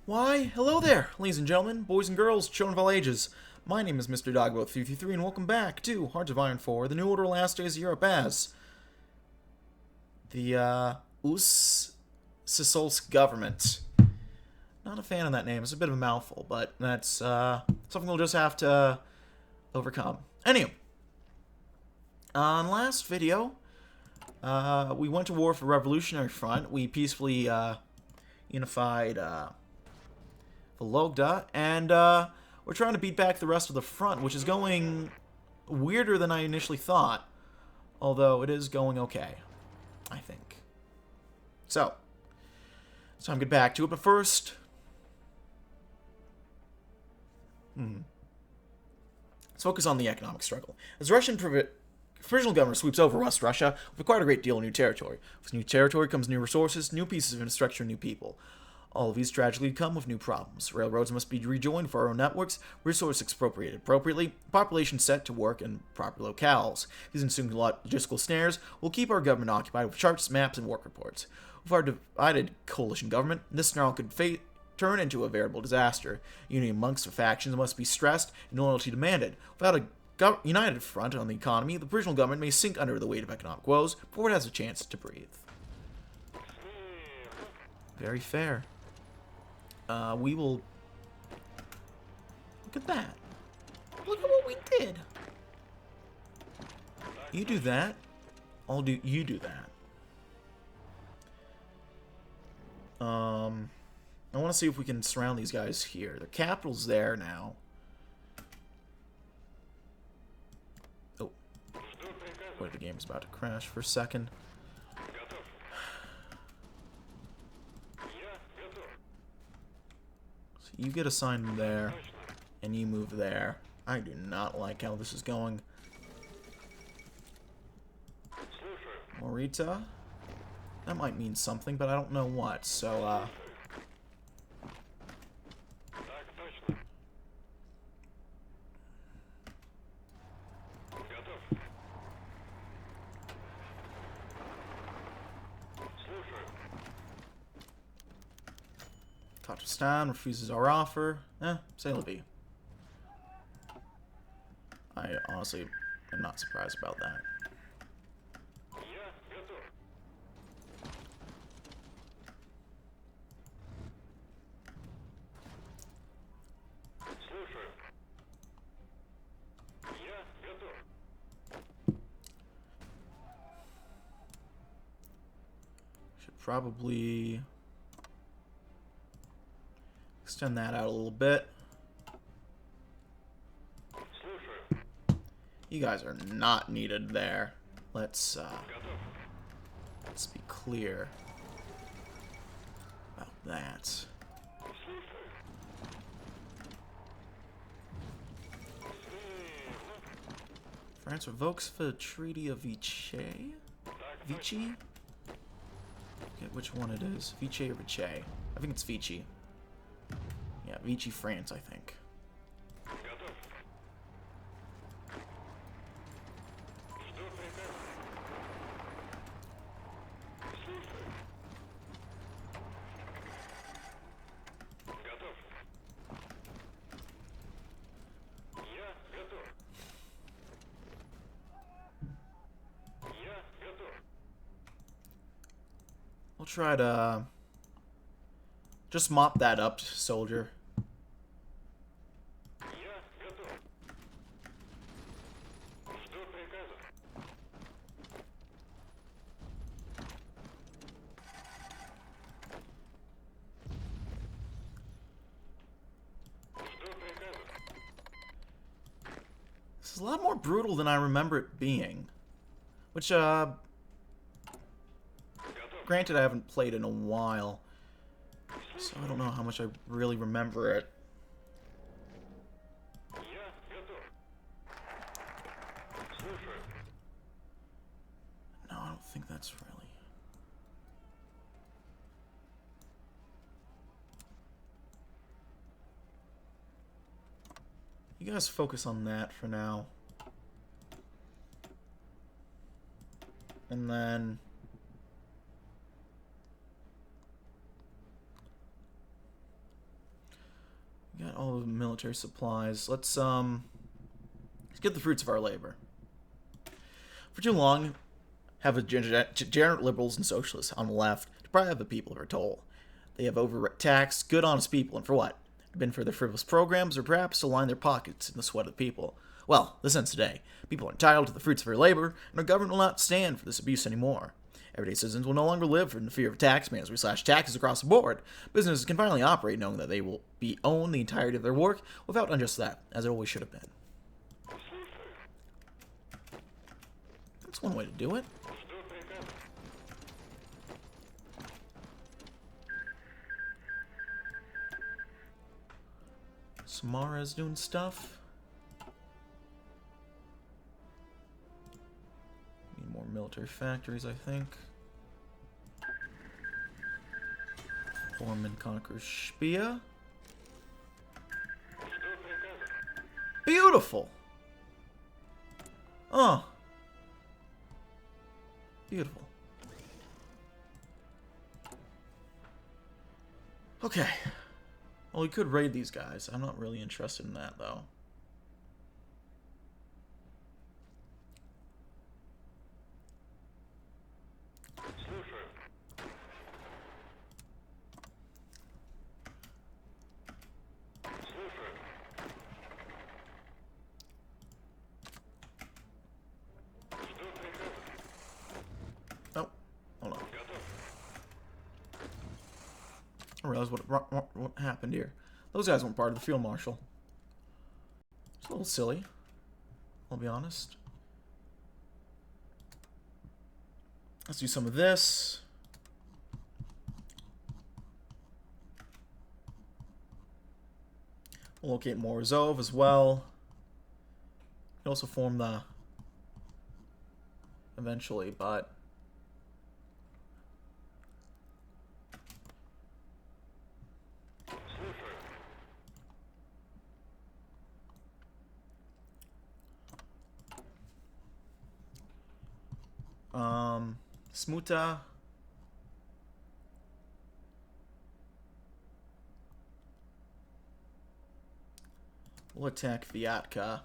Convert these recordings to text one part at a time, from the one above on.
Why, hello there, ladies and gentlemen, boys and girls, children of all ages. My name is Mr. Dogboat333, and welcome back to Hearts of Iron 4, the New Order Last Days of Europe as the, Sisolsk government. Not a fan of that name. It's a bit of a mouthful, but that's, something we'll just have to overcome. Anyway, on last video, we went to war for Revolutionary Front. We peacefully, unified, Vologda, and we're trying to beat back the rest of the front, which is going weirder than I initially thought. Although it is going okay, I think. So, it's time to get back to it, but first... Let's focus on the economic struggle. As the Russian provisional government sweeps over West Russia, we've acquired a great deal of new territory. With new territory comes new resources, new pieces of infrastructure, new people. All of these tragically come with new problems. Railroads must be rejoined for our own networks, resources expropriated appropriately, population set to work in proper locales. These ensuing logistical snares will keep our government occupied with charts, maps, and work reports. With our divided coalition government, this snarl could turn into a veritable disaster. Unity amongst the factions must be stressed and loyalty demanded. Without a united front on the economy, the provisional government may sink under the weight of economic woes before it has a chance to breathe. Very fair. We will... Look at that. Look at what we did. You do that. You do that. I want to see if we can surround these guys here. Their capital's there now. Oh. Wait, the game's about to crash for a second. You get assigned there, and you move there. I do not like how this is going. Morita? That might mean something, but I don't know what, so, Tajikistan refuses our offer. Say la vie. I honestly am not surprised about that. Should probably extend that out a little bit. You guys are not needed there. Let's be clear about that. France revokes the Treaty of Vichy? Vichy? Forget which one it is. Vichy or Vichy? I think it's Vichy. Yeah, Vichy, France, I think. We'll try to just mop that up, soldier. This is a lot more brutal than I remember it being. Which, granted, I haven't played in a while, so I don't know how much I really remember it. No, I don't think that's really... You guys focus on that for now. And then... We got all the military supplies. Let's get the fruits of our labor. For too long, have degenerate liberals and socialists on the left deprive the people of their toll. They have overtaxed good, honest people, and for what? Been for their frivolous programs, or perhaps to line their pockets in the sweat of the people. Well, this ends today. People are entitled to the fruits of their labor, and our government will not stand for this abuse anymore. Everyday citizens will no longer live in the fear of taxman as we slash taxes across the board. Businesses can finally operate knowing that they will be owned the entirety of their work without unjust that, as it always should have been. That's one way to do it. Samarans doing stuff. Need more military factories, I think. Foreman conquers Spia. Beautiful! Oh. Beautiful. Okay. Well, we could raid these guys. I'm not really interested in that, though. Oh, hold on. I realize what happened here. Those guys weren't part of the field marshal. It's a little silly, I'll be honest. Let's do some of this. We'll locate more Azov as well. We can also form the eventually, but Smuta. We'll attack Vyatka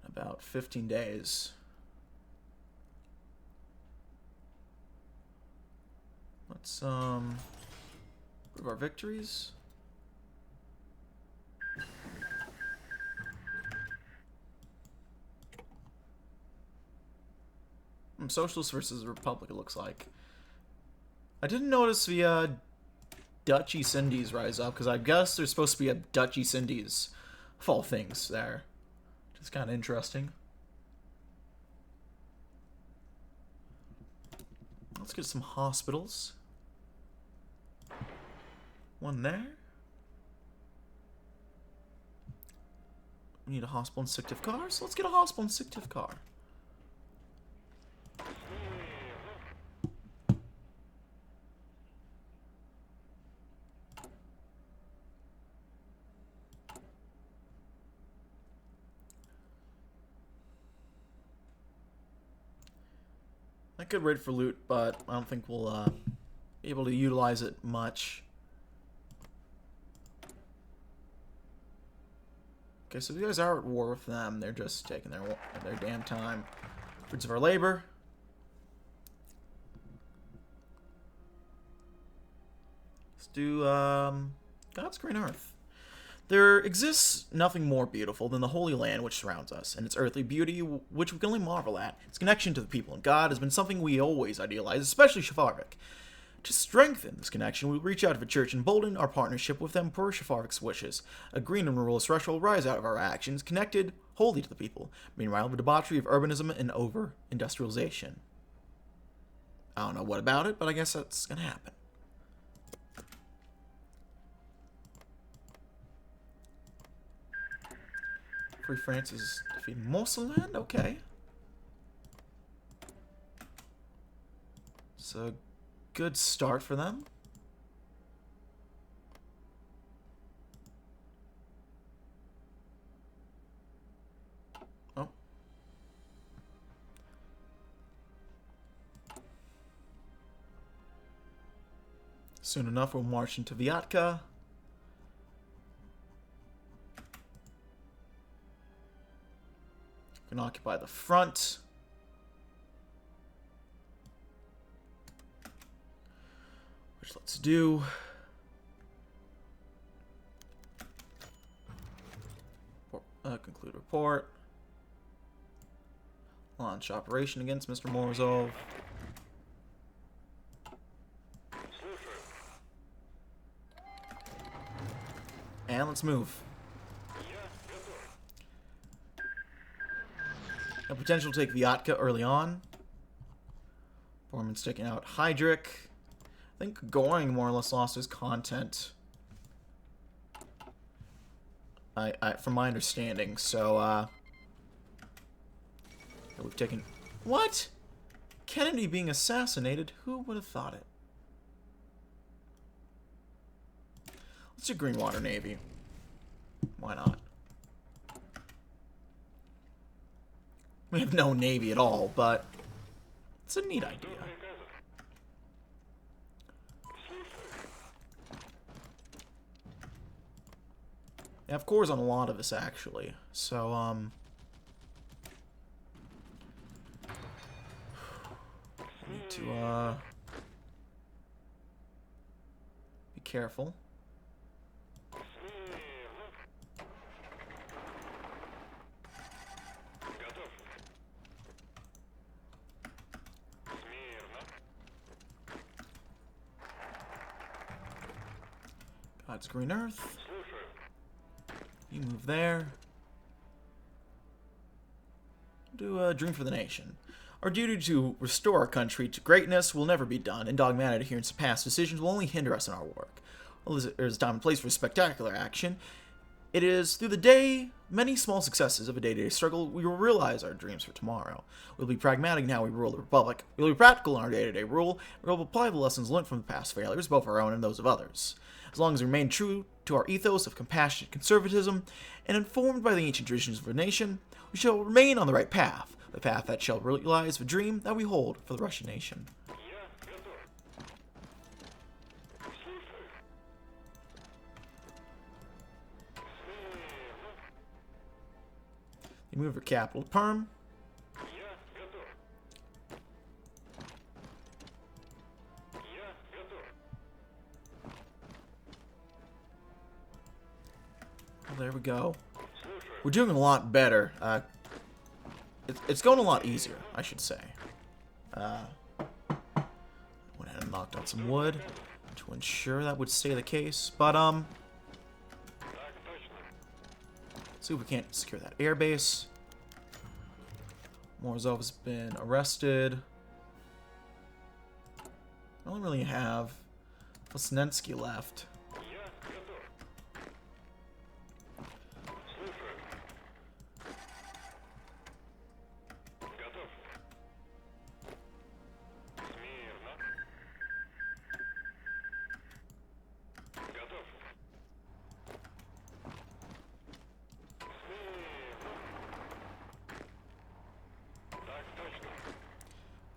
in about 15 days. Let's prove our victories. Socialist versus Republic, it looks like. I didn't notice the Dutch East Indies rise up, because I guess there's supposed to be a Dutch East Indies of all things there. Which is kind of interesting. Let's get some hospitals. One there. We need a hospital and Sictive car, so let's get a hospital and Sictive car. I could raid for loot, but I don't think we'll be able to utilize it much. Okay, so you guys are at war with them. They're just taking their damn time. Fruits of our labor. Let's do God's green earth. There exists nothing more beautiful than the Holy Land which surrounds us, and its earthly beauty, which we can only marvel at. Its connection to the people and God has been something we always idealize, especially Shafarevich. To strengthen this connection, we reach out to the church and embolden our partnership with them per Shafarevich's wishes. A green and ruralist Russia will rise out of our actions, connected wholly to the people. Meanwhile, the debauchery of urbanism and over-industrialization. I don't know what about it, but I guess that's gonna happen. Free France is defeating Moselland? Okay. It's a good start for them. Oh. Soon enough, we'll march into Vyatka. can occupy the front. Which let's do. Conclude report. Launch operation against Mr. Morozov. And let's move. A potential to take Vyatka early on. Borman's taking out Heydrich. I think Goring more or less lost his content. From my understanding, so, we've taken... What? Kennedy being assassinated? Who would have thought it? Let's do Greenwater Navy. Why not? We have no navy at all, but it's a neat idea. They have cores on a lot of this, actually. So, need to, be careful. God's green earth. You move there. Do a dream for the nation. Our duty to restore our country to greatness will never be done, and dogmatic adherence to past decisions will only hinder us in our work. Well, there's a time and place for spectacular action. It is through the day, many small successes of a day-to-day struggle, we will realize our dreams for tomorrow. We'll be pragmatic in how we rule the Republic. We'll be practical in our day-to-day rule, and we'll apply the lessons learned from the past failures, both our own and those of others. As long as we remain true to our ethos of compassionate conservatism, and informed by the ancient traditions of our nation, we shall remain on the right path, the path that shall realize the dream that we hold for the Russian nation. You move your capital to Perm. There we go. We're doing a lot better. It's going a lot easier, I should say. Went ahead and knocked out some wood to ensure that would stay the case. But, let's see if we can't secure that airbase. Morozov has been arrested. I don't really have Vosnensky left.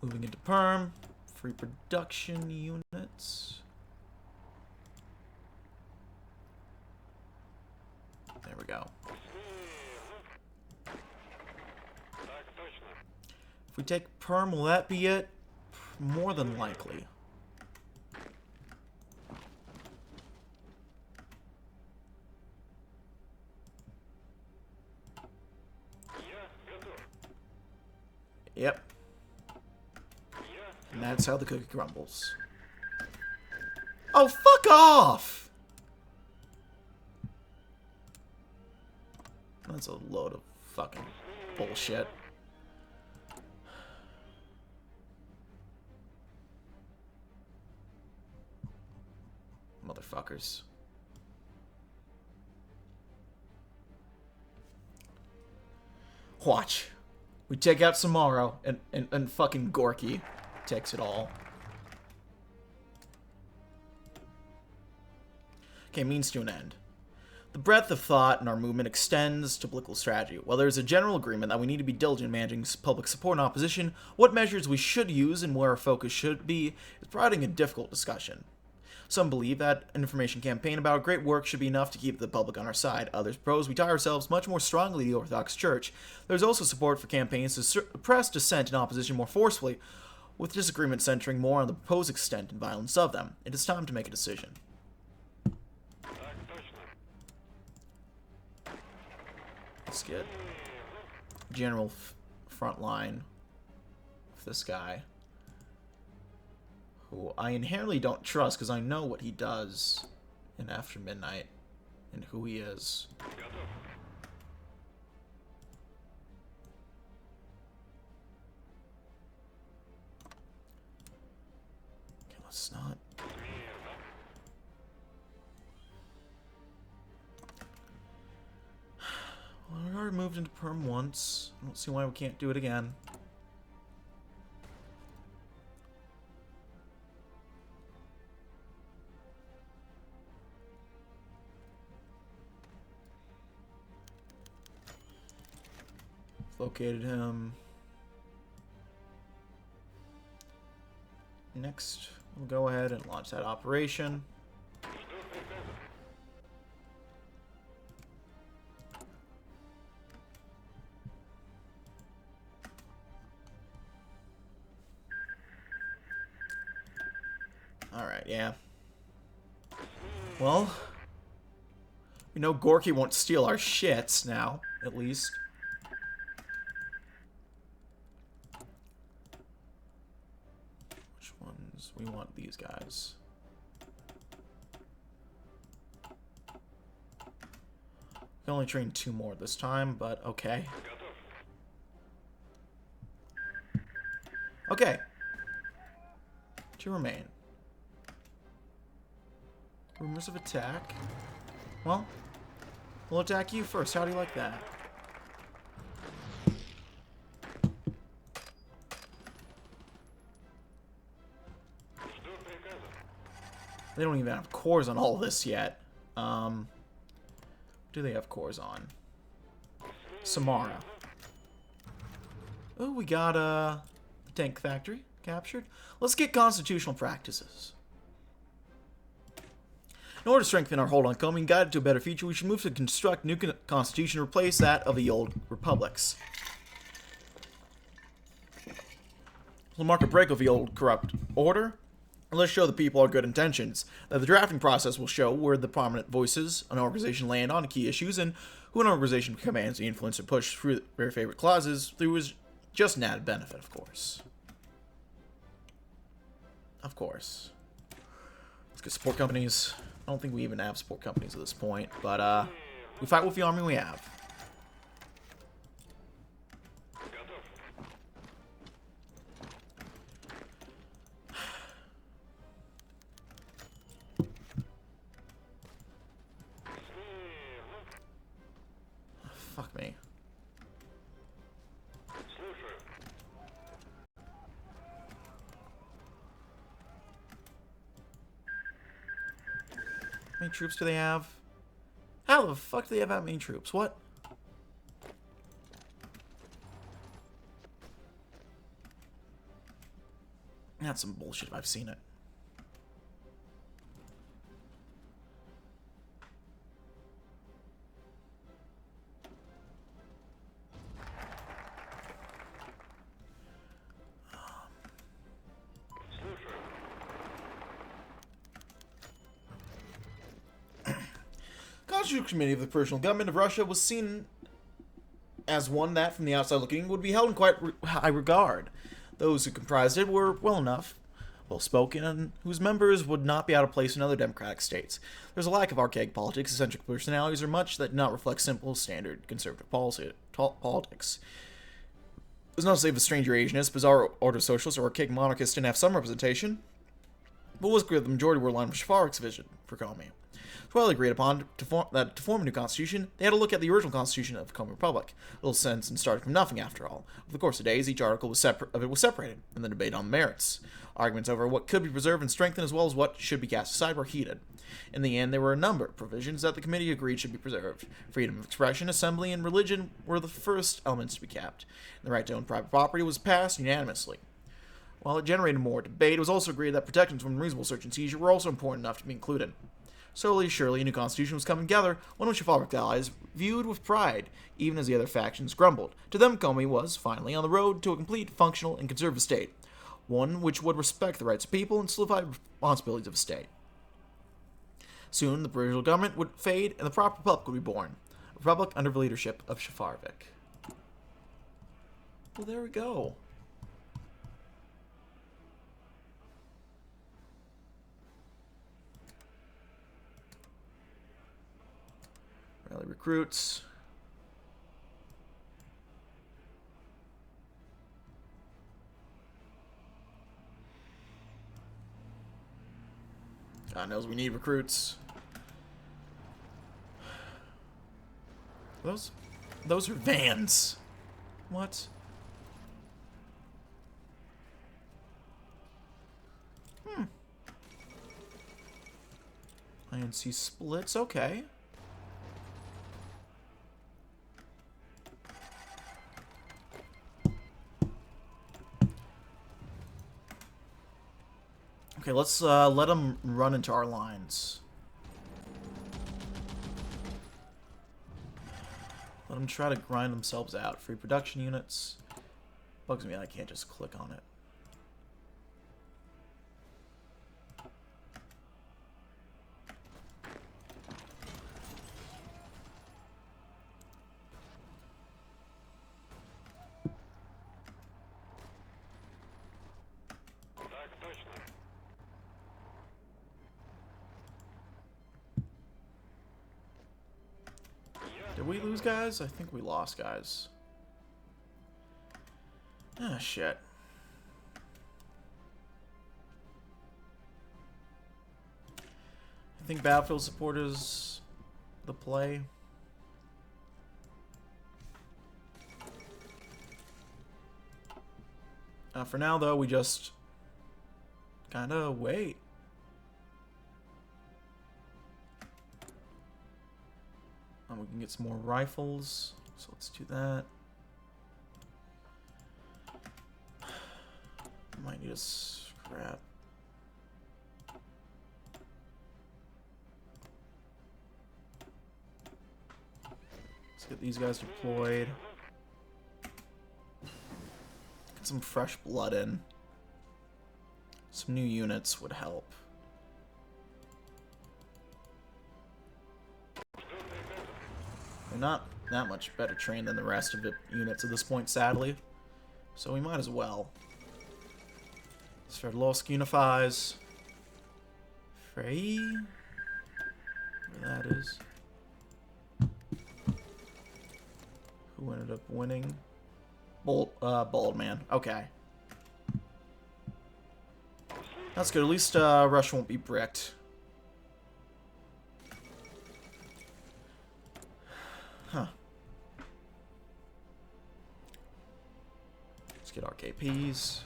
Moving into Perm, free production units. There we go. If we take Perm, will that be it? More than likely. Yep. And that's how the cookie crumbles. Oh, fuck off! That's a load of fucking bullshit. Motherfuckers. Watch. We take out Samaro and fucking Gorky takes it all. Okay, means to an end. The breadth of thought in our movement extends to political strategy. While there is a general agreement that we need to be diligent in managing public support and opposition, what measures we should use and where our focus should be is providing a difficult discussion. Some believe that an information campaign about great work should be enough to keep the public on our side. Others propose we tie ourselves much more strongly to the Orthodox Church. There's also support for campaigns to suppress dissent and opposition more forcefully, with disagreement centering more on the proposed extent and violence of them. It is time to make a decision. Let's get General Frontline with this guy, who I inherently don't trust because I know what he does in After Midnight and who he is. Okay, let's not. Well, we already moved into Perm once. I don't see why we can't do it again. Located him. Next, we'll go ahead and launch that operation. Alright, yeah. Well, we know Gorky won't steal our shits now, at least. Which ones? We want these guys. We can only train 2 more this time, but okay. Okay. 2 remain. Rumors of attack. Well, we'll attack you first. How do you like that? They don't even have cores on all this yet. What do they have cores on? Samara. Oh, we got the tank factory captured. Let's get constitutional practices. In order to strengthen our hold on Komi and guide it to a better future, we should move to construct a new constitution to replace that of the old republics. We'll mark a break of the old corrupt order, and let's show the people our good intentions. That the drafting process will show where the prominent voices an organization land on key issues, and who an organization commands the influence to push through their favorite clauses through is just an added benefit, of course. Of course. Let's get support companies. I don't think we even have support companies at this point, but we fight with the army we have. Fuck me. How many troops do they have? How the fuck do they have that many troops? What? That's some bullshit if I've seen it. The Constitutional Committee of the Provisional Government of Russia was seen as one that, from the outside looking, would be held in quite high regard. Those who comprised it were well-spoken, and whose members would not be out of place in other democratic states. There's a lack of archaic politics, eccentric personalities, or much that do not reflect simple, standard conservative politics. It was not to say the stranger Asianists, bizarre order socialists, or archaic monarchists didn't have some representation, but it was clear the majority were aligned with Shafarevich's vision for Komi. It's well agreed upon to form a new constitution. They had to look at the original constitution of the Komi Republic. A little sense in starting from nothing, after all. Over the course of days, each article was separated, and the debate on the merits. Arguments over what could be preserved and strengthened, as well as what should be cast aside, were heated. In the end, there were a number of provisions that the committee agreed should be preserved. Freedom of expression, assembly, and religion were the first elements to be kept. And the right to own private property was passed unanimously. While it generated more debate, it was also agreed that protections from unreasonable search and seizure were also important enough to be included. Slowly, surely, a new constitution was coming together, one which Shafarevich's allies viewed with pride, even as the other factions grumbled. To them, Komi was, finally, on the road to a complete, functional, and conservative state, one which would respect the rights of people and solidify the responsibilities of a state. Soon, the provisional government would fade, and the proper republic would be born. A republic under the leadership of Shafarevich. Well, there we go. Rally recruits. God knows we need recruits. Those are vans. What? INC splits, okay. Okay, let's let them run into our lines. Let them try to grind themselves out. Free production units. Bugs me that I can't just click on it. Did we lose guys? I think we lost guys. Ah, shit. I think Battlefield support is the play. For now, though, we just kind of wait. We can get some more rifles, so let's do that. Might need a scrap. Let's get these guys deployed. Get some fresh blood in. Some new units would help. They're not that much better trained than the rest of the units at this point, sadly. So we might as well. Sverdlovsk unifies. Frey? Where that is. Who ended up winning? Bold man. Okay. That's good. At least Russia won't be bricked. Huh. Let's get RKPs.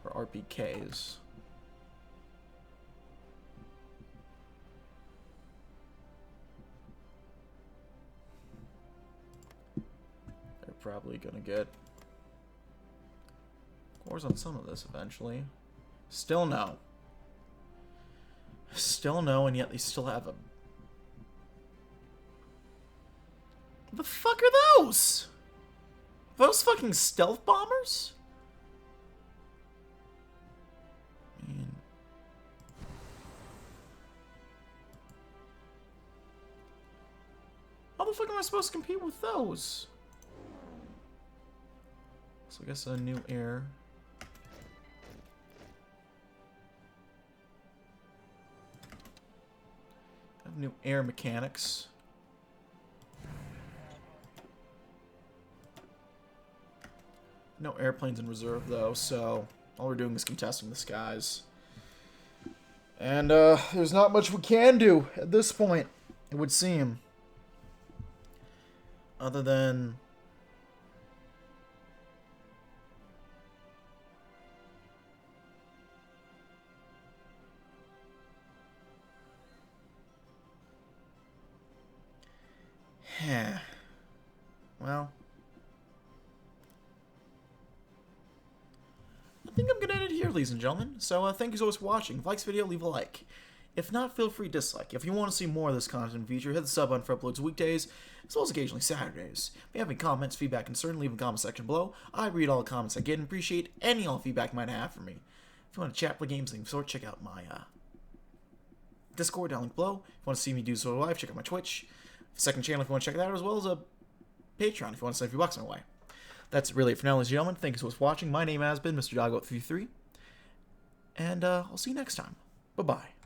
Or RPKs. They're probably gonna get cores on some of this eventually. Still no. Still no, and yet they still have a... What the fuck are those? Those fucking stealth bombers? I mean... How the fuck am I supposed to compete with those? So I guess a new air. Have new air mechanics. No airplanes in reserve though, so all we're doing is contesting the skies. And there's not much we can do at this point, it would seem. Other than... Well... think I'm gonna end it here, ladies and gentlemen. So thank you so much for watching. If you like this video, leave a like. If not, feel free to dislike. If you want to see more of this content feature, hit the sub button for uploads weekdays, as well as occasionally Saturdays. If you have any comments, feedback, concern, leave in the comment section below. I read all the comments I get and appreciate any all feedback you might have for me. If you want to chat, play games, things of the sort, check out my Discord down link below. If you want to see me do so live, check out my Twitch. Second channel if you want to check that out, as well as a Patreon if you want to send a few bucks my way. That's really it for now, ladies and gentlemen. Thank you so much for watching. My name has been Mr. Doggo333, and I'll see you next time. Bye-bye.